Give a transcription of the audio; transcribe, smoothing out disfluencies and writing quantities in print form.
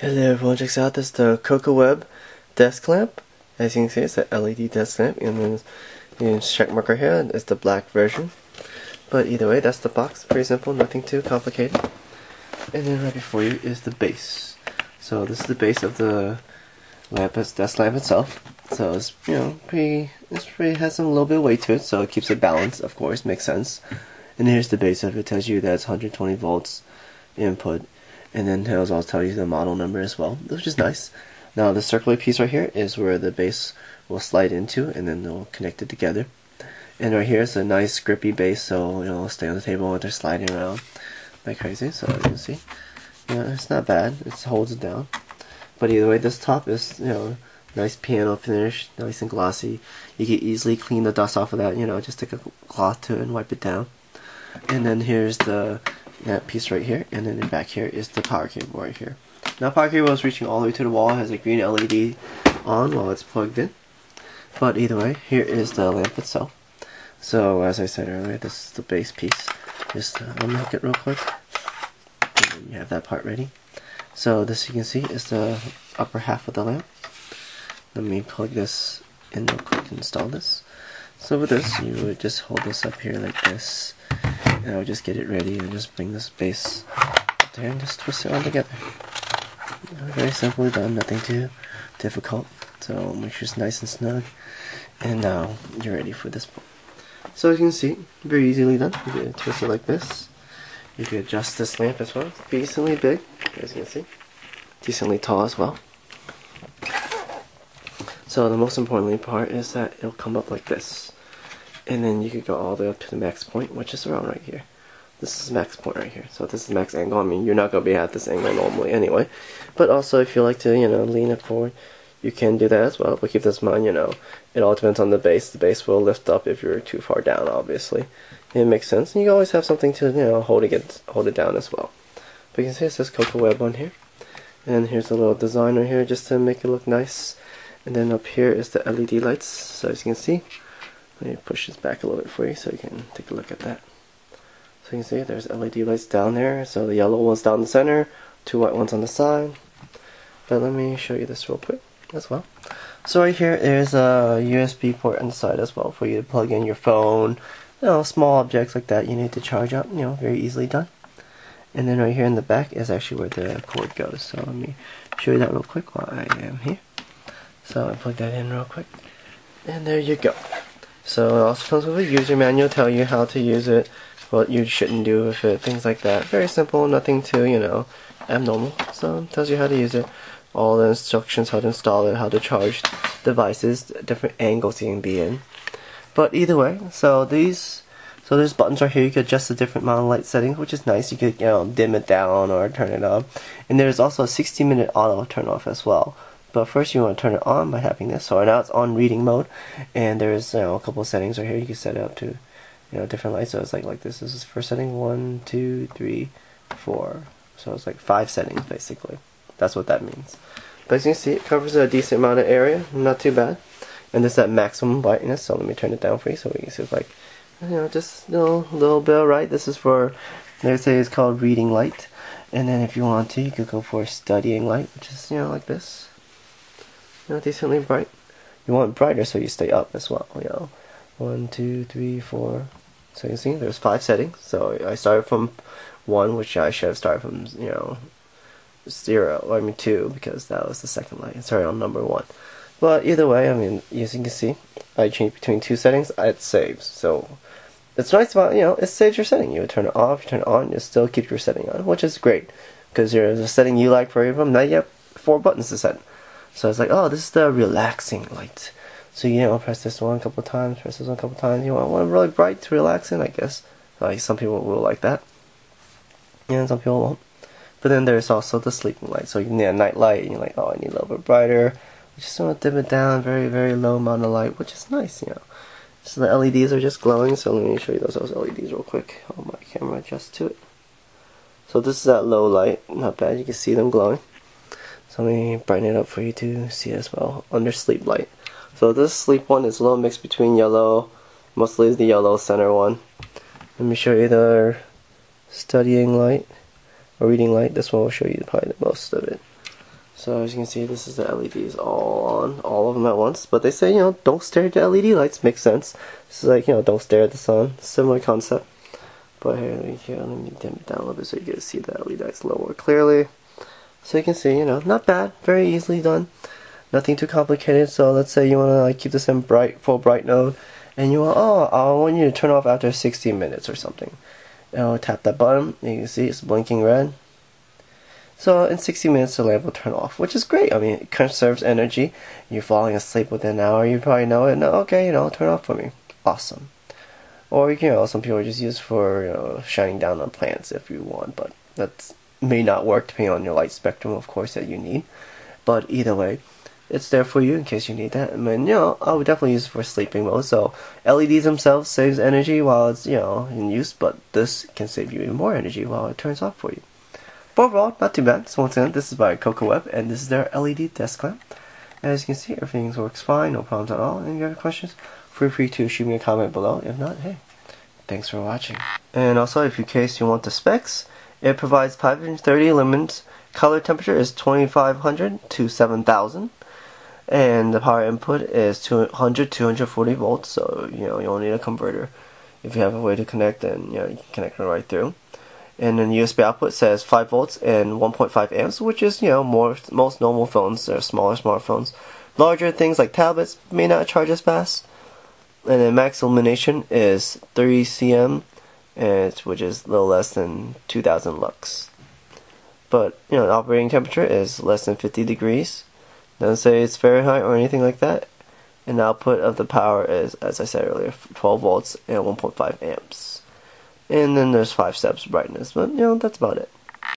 Hello everyone, check out this is the Cocoweb desk lamp. As you can see, it's an LED desk lamp, and then the check marker here is the black version. But either way, that's the box. Pretty simple, nothing too complicated. And then right before you is the base. So this is the base of the lamp, desk lamp itself. So it's pretty has some little bit of weight to it, so it keeps it balanced. Of course, makes sense. And here's the base of it. It tells you that it's 120 volts input. And then it'll also tell you the model number as well, which is nice. Now the circular piece right here is where the base will slide into, and then they'll connect it together. And right here is a nice grippy base, so it'll stay on the table when they're sliding around like crazy. So you can see, it's not bad. It holds it down. But either way, this top is nice piano finish, nice and glossy. You can easily clean the dust off of that. Just take a cloth to it and wipe it down. And then here's that piece right here, and then in back here is the power cable right here. Now power cable is reaching all the way to the wall. It has a green LED on while it's plugged in. But either way, here is the lamp itself. So as I said earlier, this is the base piece. Just unhook it real quick, and then you have that part ready. So this, you can see, is the upper half of the lamp. Let me plug this in real quick and install this. So with this, you would just hold this up here like this, and I'll just get it ready and just bring this base up there and just twist it all together. Very simply done, nothing too difficult. So make sure it's nice and snug, and now you're ready for this part. So as you can see, very easily done. You can twist it like this. You can adjust this lamp as well. It's decently big, as you can see. Decently tall as well. So the most important part is that it'll come up like this. And then you could go all the way up to the max point, which is around right here. This is max point right here. So this is max angle. I mean, you're not going to be at this angle normally anyway. But also, if you like to, lean it forward, you can do that as well. But keep this in mind, it all depends on the base. The base will lift up if you're too far down, obviously. It makes sense. And you always have something to, hold it down as well. But you can see it says Cocoweb on here. And here's a little design right here just to make it look nice. And then up here is the LED lights. So as you can see, let me push this back a little bit for you so you can take a look at that. So you can see there's LED lights down there. So the yellow one's down the center, 2 white ones on the side. But let me show you this real quick as well. So right here there's a USB port on the side as well for you to plug in your phone, small objects like that you need to charge up, very easily done. And then right here in the back is actually where the cord goes. So let me show you that real quick while I am here. So I plug that in real quick, and there you go. So it also comes with a user manual, tell you how to use it, what you shouldn't do with it, things like that. Very simple, nothing too, abnormal. So it tells you how to use it, all the instructions, how to install it, how to charge devices, different angles you can be in. But either way, so there's buttons right here. You could adjust the different amount of light settings, which is nice. You could dim it down or turn it up. And there's also a 60-minute auto turn off as well. But first you want to turn it on by having this. So right now it's on reading mode, and there's a couple of settings right here. You can set it up to different lights. So it's like this. This is the first setting, 1, 2, 3, 4. So it's like 5 settings basically. That's what that means. But as you can see, it covers a decent amount of area, not too bad. And this is at maximum brightness. So let me turn it down for you so we can see like just a little bit of light. This is for, they say it's called reading light. And then if you want to, you could go for studying light, which is like this. Decently bright. You want brighter so you stay up as well. 1, 2, 3, 4. So you can see there's 5 settings. So I started from 1, which I should have started from 2, because that was the second light. Sorry, on number 1. But either way, as you can see, I change between 2 settings. It saves. So it's nice about it saves your setting. You would turn it off, you turn it on, you still keep your setting on, which is great because there's a setting you like for every of them. Now you have 4 buttons to set. So it's like, oh, this is the relaxing light. So press this one a couple times, press this one a couple times. You want one really bright to relax in, I guess. Like some people will like that, and some people won't. But then there's also the sleeping light. So you need a night light, and you're like, oh, I need a little bit brighter. You just want to dim it down, very, very low amount of light, which is nice, So the LEDs are just glowing. So let me show you those LEDs real quick. Oh, my camera adjusts to it. So this is that low light, not bad. You can see them glowing. So let me brighten it up for you to see as well. Under sleep light. So this sleep one is a little mix between yellow, mostly is the yellow center one. Let me show you the studying light or reading light. This one will show you probably the most of it. So as you can see, this is the LEDs all on, all of them at once. But they say, you know, don't stare at the LED lights. Makes sense. This is like, you know, don't stare at the sun. Similar concept. But here, let me dim it down a little bit so you get to see the LED lights a little more clearly. So you can see, you know, not bad. Very easily done. Nothing too complicated. So let's say you want to like keep this in full bright mode, and you want, I want you to turn off after 60 minutes or something. And I'll tap that button. You can see it's blinking red. So in 60 minutes the lamp will turn off, which is great. I mean, it conserves energy. You're falling asleep within an hour, you probably know it. No, okay, you know, turn off for me. Awesome. Or you know, some people just use for, you know, shining down on plants if you want, but that may not work depending on your light spectrum, of course, that you need. But either way, it's there for you in case you need that. And then, you know, I would definitely use it for sleeping mode. So LEDs themselves saves energy while it's, you know, in use, but this can save you even more energy while it turns off for you. But overall, not too bad. So once again, this is by Cocoweb, and this is their LED desk lamp. As you can see, everything works fine, no problems at all. And if you have any questions, feel free to shoot me a comment below. If not, hey, thanks for watching. And also, if in case you want the specs, it provides 530 lumens. Color temperature is 2500 to 7000. And the power input is 240 volts, so you know you don't need a converter. If you have a way to connect, then you know you can connect it right through. And then the USB output says 5 volts and 1.5 amps, which is, you know, most normal phones or smaller smartphones. Larger things like tablets may not charge as fast. And then max illumination is 3 cm, which is a little less than 2000 lux. But, you know, the operating temperature is less than 50 degrees. Doesn't say it's Fahrenheit or anything like that. And the output of the power is, as I said earlier, 12 volts and 1.5 amps. And then there's 5 steps brightness, but you know, that's about it.